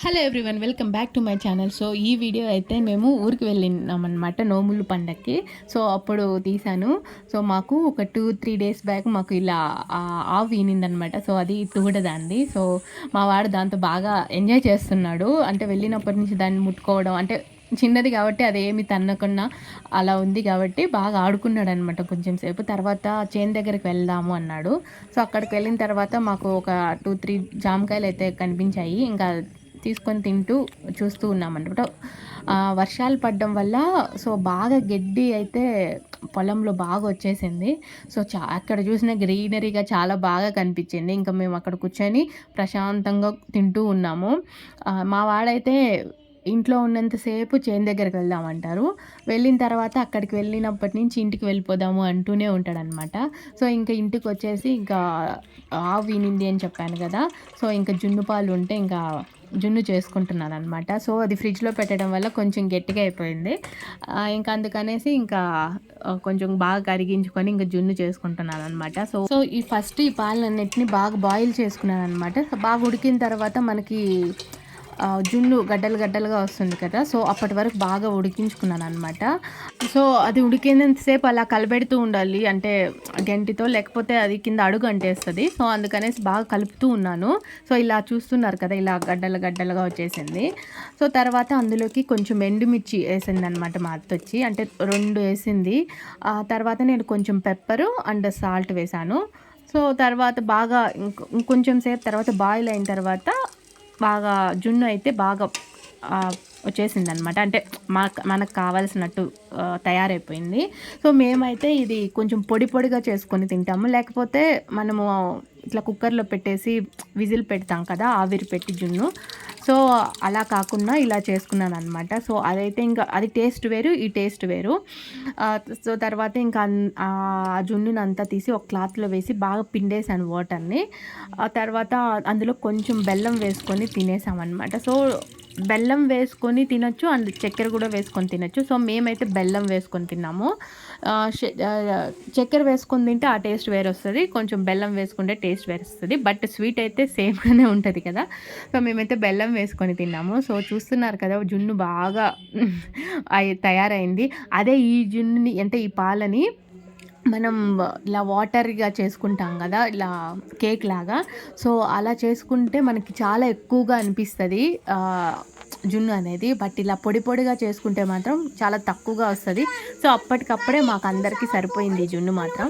Hello everyone, welcome back to my channel. So ఈ video అయితే మేము ఊరికి వెళ్ళినామన్నమాట నోములు పండగకి. సో అప్పుడు తీశాను. సో మాకు ఒక 2-3 డేస్ బ్యాక్ మాకు ఇలా ఆవు ఈనిందనమాట. సో అది తూడదండి. సో మా వాడు దాంతో బాగా ఎంజాయ్ చేస్తున్నాడు. అంటే వెళ్ళినప్పటి నుంచి దాన్ని ముట్టుకోవడం, అంటే చిన్నది కాబట్టి అదేమి తన్నకుండా అలా ఉంది కాబట్టి బాగా ఆడుకున్నాడు అనమాట కొంచెం సేపు. తర్వాత చేను దగ్గరికి వెళ్దాము అన్నాడు. సో అక్కడికి వెళ్ళిన తర్వాత మాకు ఒక 2-3 జామకాయలు అయితే కనిపించాయి. ఇంకా తీసుకొని తింటూ చూస్తూ ఉన్నామన్నమాట. వర్షాలు పడడం వల్ల సో బాగా గడ్డి అయితే పొలంలో బాగా వచ్చేసింది. సో అక్కడ చూసిన గ్రీనరీగా చాలా బాగా కనిపించింది. ఇంకా మేము అక్కడ కూర్చొని ప్రశాంతంగా తింటూ ఉన్నాము. మా వాడైతే ఇంట్లో ఉన్నంతసేపు చేను దగ్గరికి వెళ్దామంటారు. వెళ్ళిన తర్వాత అక్కడికి వెళ్ళినప్పటి నుంచి ఇంటికి వెళ్ళిపోదాము అంటూనే ఉంటాడనమాట. సో ఇంకా ఇంటికి వచ్చేసి ఇంకా ఆవు ఈనింది అని చెప్పాను కదా. సో ఇంకా జున్ను పాలు ఉంటే ఇంకా జున్ను చేసుకుంటున్నాను అనమాట. సో అది ఫ్రిడ్జ్లో పెట్టడం వల్ల కొంచెం గట్టిగా అయిపోయింది. ఇంకా అందుకనేసి ఇంకా కొంచెం బాగా కరిగించుకొని ఇంకా జున్ను చేసుకుంటున్నాను అనమాట. సో ఈ పాలన్నిటిని బాగా బాయిల్ చేసుకున్నాను అనమాట. బాగా ఉడికిన తర్వాత మనకి జున్ను గడ్డలు గడ్డలుగా వస్తుంది కదా. సో అప్పటి వరకు బాగా ఉడికించుకున్నాను అనమాట. సో అది ఉడికేంతసేపు అలా కలబెడుతూ ఉండాలి, అంటే గంటితో, లేకపోతే అది కింద అడుగు అంటేస్తుంది. సో అందుకనేసి బాగా కలుపుతూ ఉన్నాను. సో ఇలా చూస్తున్నారు కదా, ఇలా గడ్డలు గడ్డలుగా వచ్చేసింది. సో తర్వాత అందులోకి కొంచెం ఎండుమిర్చి వేసింది అనమాట మా అత్త వచ్చి, అంటే 2 వేసింది. తర్వాత నేను కొంచెం పెప్పరు అండ్ సాల్ట్ వేసాను. సో తర్వాత బాగా ఇంకొంచెం సేపు తర్వాత బాయిల్ అయిన తర్వాత బాగా జున్ను అయితే బాగా వచ్చేసిందనమాట. అంటే మనకు కావాల్సినట్టు తయారైపోయింది. సో మేమైతే ఇది కొంచెం పొడి పొడిగా చేసుకొని తింటాము. లేకపోతే మనము ఇట్లా కుక్కర్లో పెట్టేసి విజిల్ పెడతాం కదా, ఆవిరి పెట్టి జున్ను. సో అలా కాకుండా ఇలా చేసుకున్నాను అనమాట. సో అదైతే ఇంకా అది టేస్ట్ వేరు, ఈ టేస్ట్ వేరు. సో తర్వాత ఇంకా ఆ జున్నుని అంతా తీసి ఒక క్లాత్లో వేసి బాగా పిండేసాను వాటర్ని. ఆ తర్వాత అందులో కొంచెం బెల్లం వేసుకొని తినేసామన్నమాట. సో బెల్లం వేసుకొని తినొచ్చు అండ్ చక్కెర కూడా వేసుకొని తినొచ్చు. సో మేమైతే బెల్లం వేసుకొని తిన్నాము. చక్కెర వేసుకొని తింటే ఆ టేస్ట్ వేరే వస్తుంది, కొంచెం బెల్లం వేసుకుంటే టేస్ట్ వేరే వస్తుంది. బట్ స్వీట్ అయితే సేమ్గానే ఉంటుంది కదా. సో మేమైతే బెల్లం వేసుకొని తిన్నాము. సో చూస్తున్నారు కదా, జున్ను బాగా తయారైంది. అదే ఈ జున్నుని, అంటే ఈ పాలని మనం ఇలా వాటర్గా చేసుకుంటాం కదా, ఇలా కేక్ లాగా. సో అలా చేసుకుంటే మనకి చాలా ఎక్కువగా అనిపిస్తుంది జున్ను అనేది. బట్ ఇలా పొడి పొడిగా చేసుకుంటే మాత్రం చాలా తక్కువగా వస్తుంది. సో అప్పటికప్పుడే మాకు అందరికీ సరిపోయింది జున్ను మాత్రం.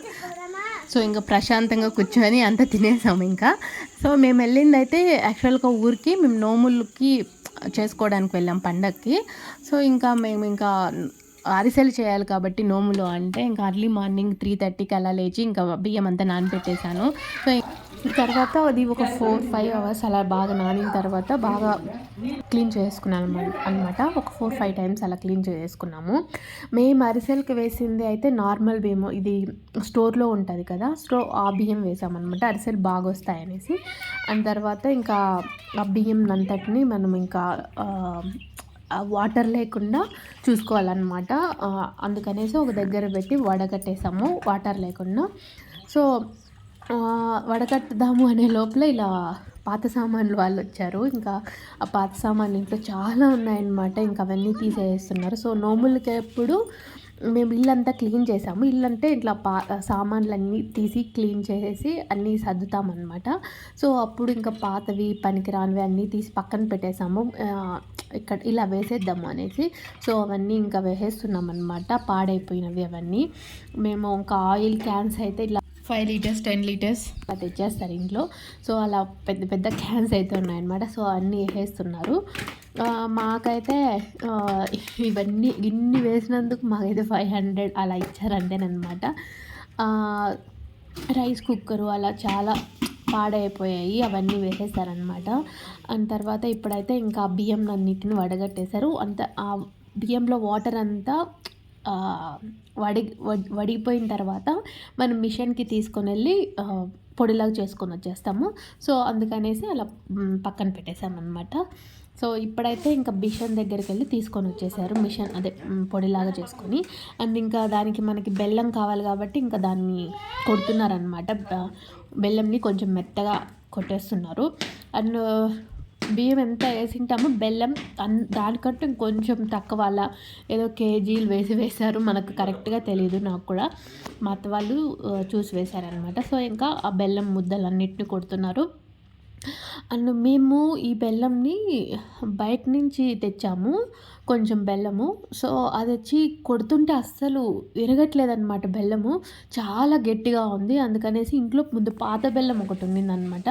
సో ఇంకా ప్రశాంతంగా కూర్చొని అంతా తినేసాము ఇంకా. సో మేము వెళ్ళింది అయితే యాక్చువల్గా ఊరికి మేము నోములకి చేసుకోవడానికి వెళ్ళాం పండగకి. సో ఇంకా మేము ఇంకా అరిసెలు చేయాలి కాబట్టి నోములు అంటే ఇంకా అర్లీ మార్నింగ్ 3:30కి అలా లేచి ఇంకా బియ్యం అంతా నానబెట్టేశాను. సో తర్వాత అది ఒక 4-5 అవర్స్ అలా బాగా నానిన తర్వాత బాగా క్లీన్ చేసుకున్నాను అనమాట. ఒక 4-5 టైమ్స్ అలా క్లీన్ చేసుకున్నాము. మేము అరిసెలకి వేసింది అయితే నార్మల్ బియ్యం, ఇది స్టోర్లో ఉంటుంది కదా, ఆ బియ్యం వేసామన్నమాట, అరిసెలు బాగా వస్తాయనేసి. అండ్ తర్వాత ఇంకా ఆ బియ్యం అంతటిని మనం ఇంకా వాటర్ లేకుండా చూసుకోవాలన్నమాట. అందుకనేసి ఒక దగ్గర పెట్టి వడగట్టేసాము వాటర్ లేకుండా. సో వడగట్టుదాము అనే లోపల ఇలా పాత సామాన్లు వాళ్ళు వచ్చారు. ఇంకా ఆ పాత సామాన్లు ఇంట్లో చాలా ఉన్నాయన్నమాట. ఇంకా అవన్నీ తీసేస్తున్నారు. సో నోములకి ఎప్పుడు మేము ఇల్లంతా క్లీన్ చేసాము. ఇల్లంటే ఇట్లా సామాన్లన్నీ తీసి క్లీన్ చేసేసి అన్నీ సర్దుతామన్నమాట. సో అప్పుడు ఇంకా పాతవి పనికిరానివి అన్నీ తీసి పక్కన పెట్టేసాము. ఇక్కడ ఇలా వేసేద్దాము అనేసి. సో అవన్నీ ఇంకా వేసేస్తున్నాం అనమాట, పాడైపోయినవి అవన్నీ. మేము ఇంకా ఆయిల్ క్యాన్స్ అయితే ఇట్లా 5 లీటర్స్ 10 లీటర్స్ అలా తెచ్చేస్తారు ఇంట్లో. సో అలా పెద్ద పెద్ద క్యాన్స్ అయితే ఉన్నాయన్నమాట. సో అన్నీ వేసేస్తున్నారు. మాకైతే ఇవన్నీ ఇన్ని వేసినందుకు మాకైతే 500 అలా ఇచ్చారంటేనమాట. రైస్ కుక్కరు అలా చాలా పాడైపోయాయి, అవన్నీ వేసేసారనమాట. అండ్ తర్వాత ఇప్పుడైతే ఇంకా బియ్యం అన్నిటిని వడగట్టేశారు. అంత ఆ బియ్యంలో వాటర్ అంతా వడిగిపోయిన తర్వాత మనం మిషన్కి తీసుకొని వెళ్ళి పొడిలాగా చేసుకొని వచ్చేస్తాము. సో అందుకనేసి అలా పక్కన పెట్టేసామన్నమాట. సో ఇప్పుడైతే ఇంకా మిషన్ దగ్గరికి వెళ్ళి తీసుకొని వచ్చేసారు, మిషన్ అదే పొడిలాగా చేసుకొని. అండ్ ఇంకా దానికి మనకి బెల్లం కావాలి కాబట్టి ఇంకా దాన్ని కొడుతున్నారనమాట. బెల్లంని కొంచెం మెత్తగా కొట్టేస్తున్నారు. అండ్ బియ్యం ఎంత వేసింటామో బెల్లం దానికంటే ఇంకొంచెం తక్కువ అలా ఏదో కేజీలు వేశారు. మనకు కరెక్ట్‌గా తెలీదు నాకు కూడా. మా అత్త వాళ్ళు చూసి వేశారనమాట. సో, ఇంకా ఆ బెల్లం ముద్దలన్నిటిని కొడుతున్నారు. అండ్ మేము ఈ బెల్లంని బయట నుంచి తెచ్చాము. కొంచెం బెల్లము. సో, అదొచ్చి కొడుతుంటే అస్సలు విరగట్లేదనమాట బెల్లము. చాలా గట్టిగా ఉంది. అందుకనేసి ఇంట్లో ముందు పాత బెల్లం ఒకటి ఉండిందనమాట.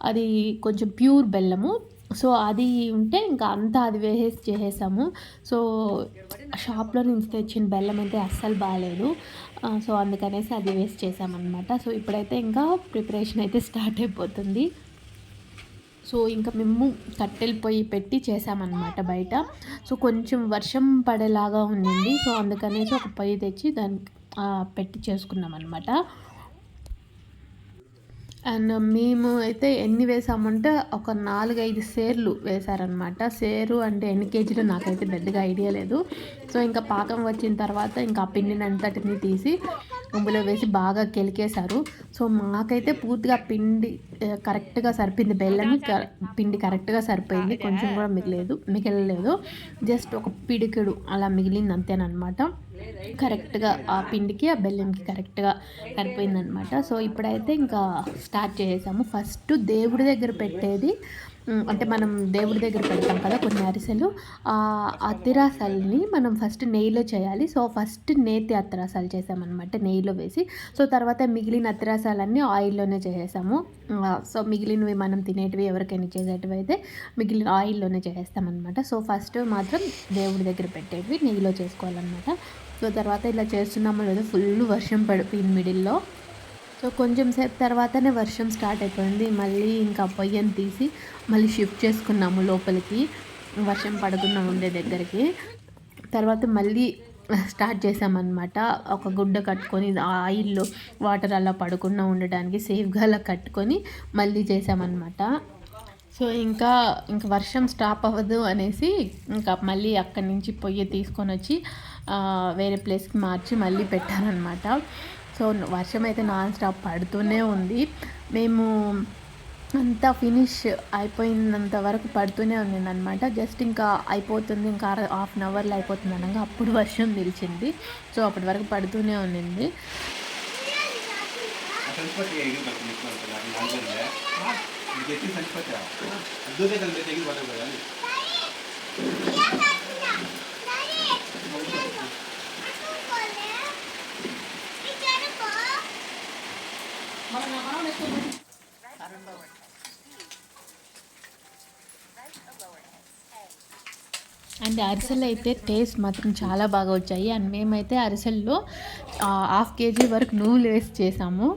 అది కొంచెం ప్యూర్ బెల్లము. సో, అది ఉంటే ఇంకా అంతా అది వేసేసి చేసేసాము. సో, షాప్‌లో నుంచి తెచ్చిన బెల్లం అయితే అస్సలు బాలేదు. సో, అందుకనేసి అది వేసి చేశామనమాట. సో, ఇప్పుడైతే ఇంకా ప్రిపరేషన్ అయితే స్టార్ట్ అయిపోతుంది. సో, ఇంకా మేము కట్టెల పొయ్యి పెట్టి చేశామన్నమాట బయట. సో, కొంచెం వర్షం పడేలాగా ఉండింది. సో, అందుకనేసి ఒక పొయ్యి తెచ్చి దానికి పెట్టి చేసుకున్నామన్నమాట. అండ్ మేము అయితే ఎన్ని వేసామంటే ఒక 4, 5 సేర్లు వేశారనమాట. సేరు అంటే ఎన్ని కేజీలో నాకైతే పెద్దగా ఐడియా లేదు. సో, ఇంకా పాకం వచ్చిన తర్వాత ఇంకా ఆ పిండినంతటిని తీసి అందులో వేసి బాగా కెలికేశారు. సో, మాకైతే పూర్తిగా పిండి కరెక్ట్‌గా సరిపోయింది. బెల్లం పిండి కరెక్ట్‌గా సరిపోయింది. కొంచెం కూడా మిగలలేదు. జస్ట్ ఒక పిడికెడు అలా మిగిలింది అంతేననమాట. కరెక్ట్‌గా ఆ పిండికి, ఆ బెల్లంకి కరెక్ట్‌గా సరిపోయిందనమాట. సో, ఇప్పుడైతే ఇంకా స్టార్ట్ చేసేసాము. ఫస్ట్ దేవుడి దగ్గర పెట్టేది అంటే మనం దేవుడి దగ్గర పెడతాం కదా కొన్ని అరిసెలు. అతిరసాలని మనం ఫస్ట్ నెయ్యిలో చేయాలి. సో, ఫస్ట్ నేతి అతిరసాలు చేసామనమాట నెయ్యిలో వేసి. సో, తర్వాత మిగిలిన అతిరసాలన్నీ ఆయిల్‌లోనే చేసేసాము. సో, మిగిలినవి మనం తినేటివి ఎవరికైనా చేసేటివి అయితే మిగిలిన ఆయిల్‌లోనే చేసేస్తామనమాట. సో, ఫస్ట్ మాత్రం దేవుడి దగ్గర పెట్టేటివి నెయ్యిలో చేసుకోవాలనమాట. సో, తర్వాత ఇలా చేస్తున్నామో లేదో ఫుల్ వర్షం పడిపోయింది మిడిల్‌లో. సో, కొంచెం సేపు తర్వాతనే వర్షం స్టార్ట్ అయిపోయింది. మళ్ళీ ఇంకా పొయ్యని తీసి మళ్ళీ షిఫ్ట్ చేసుకున్నాము లోపలికి. వర్షం పడకుండా ఉండే దగ్గరికి. తర్వాత మళ్ళీ స్టార్ట్ చేసామన్నమాట. ఒక గుడ్డ కట్టుకొని ఆయిల్‌లో వాటర్ అలా పడకుండా ఉండడానికి సేఫ్‌గా అలా కట్టుకొని మళ్ళీ చేసామన్నమాట. సో, ఇంకా వర్షం స్టాప్ అవ్వదు అనేసి ఇంకా మళ్ళీ అక్కడి నుంచి పొయ్యి తీసుకొనొచ్చి వేరే ప్లేస్‌కి మార్చి మళ్ళీ పెట్టానన్నమాట. సో, వర్షం అయితే నాన్ స్టాప్ పడుతూనే ఉంది. మేము అంతా ఫినిష్ అయిపోయినంత వరకు పడుతూనే ఉన్నిందనమాట. జస్ట్ ఇంకా అయిపోతుంది, ఇంకా హాఫ్ అన్ అవర్‌లో అయిపోతుంది అనంగా అప్పుడు వర్షం నిలిచింది. సో, అప్పటి వరకు పడుతూనే ఉన్నింది. అండ్ అరిసెలు అయితే టేస్ట్ మాత్రం చాలా బాగా వచ్చాయి. అండ్ మేమైతే అరిసెల్లో 1/2 కేజీ వరకు నువ్వులు వేసి చేసాము.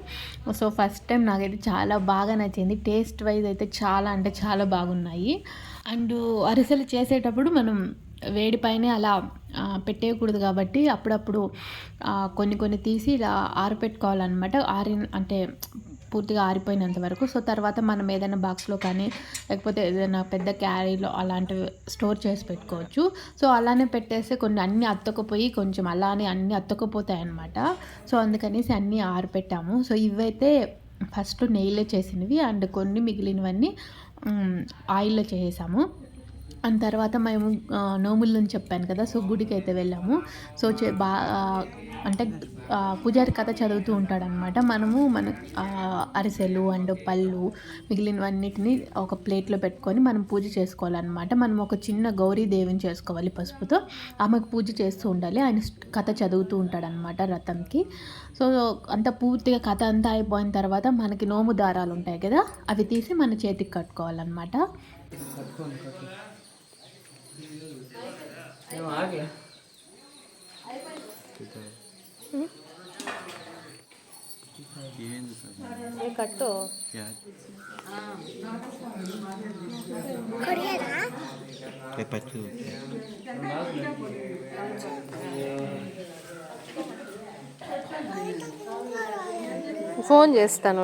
సో, ఫస్ట్ టైం నాకైతే చాలా బాగా నచ్చింది. టేస్ట్ వైజ్ అయితే చాలా అంటే చాలా బాగున్నాయి. అండ్ అరిసెలు చేసేటప్పుడు మనం వేడి పైనే అలా పెట్టేయకూడదు కాబట్టి అప్పుడప్పుడు కొన్ని తీసి ఇలా ఆరపెట్టుకోవాలన్నమాట. అంటే పూర్తిగా ఆరిపోయినంత వరకు. సో, తర్వాత మనం ఏదైనా బాక్స్‌లో కానీ లేకపోతే ఏదైనా పెద్ద క్యారీలో అలాంటివి స్టోర్ చేసి పెట్టుకోవచ్చు. సో, అలానే పెట్టేస్తే కొన్ని అన్నీ అతుక్కుపోయి కొంచెం అలానే అన్నీ అతుక్కుపోతాయన్నమాట. సో, అందుకనేసి అన్నీ ఆరిపెట్టాము. సో, ఇవైతే ఫస్ట్ నెయ్యిలో చేసినవి అండ్ కొన్ని మిగిలినవన్నీ ఆయిల్‌లో చేసేసాము. అండ్ తర్వాత మేము నోములని చెప్పాను కదా! సో, గుడికైతే వెళ్ళాము. సో, అంటే పూజారి కథ చదువుతూ ఉంటాడనమాట. మనము మన అరిసెలు అండ్ పళ్ళు మిగిలినవన్నిటిని ఒక ప్లేట్‌లో పెట్టుకొని మనం పూజ చేసుకోవాలనమాట. మనం ఒక చిన్న గౌరీ దేవిని చేసుకోవాలి పసుపుతో. ఆమెకు పూజ చేస్తూ ఉండాలి. ఆయన కథ చదువుతూ ఉంటాడనమాట రథంకి. సో, అంతా పూర్తిగా కథ అంతా అయిపోయిన తర్వాత మనకి నోము దారాలు ఉంటాయి కదా! అవి తీసి మన చేతికి కట్టుకోవాలనమాట. కట్టు ఫోన్ చేస్తాను.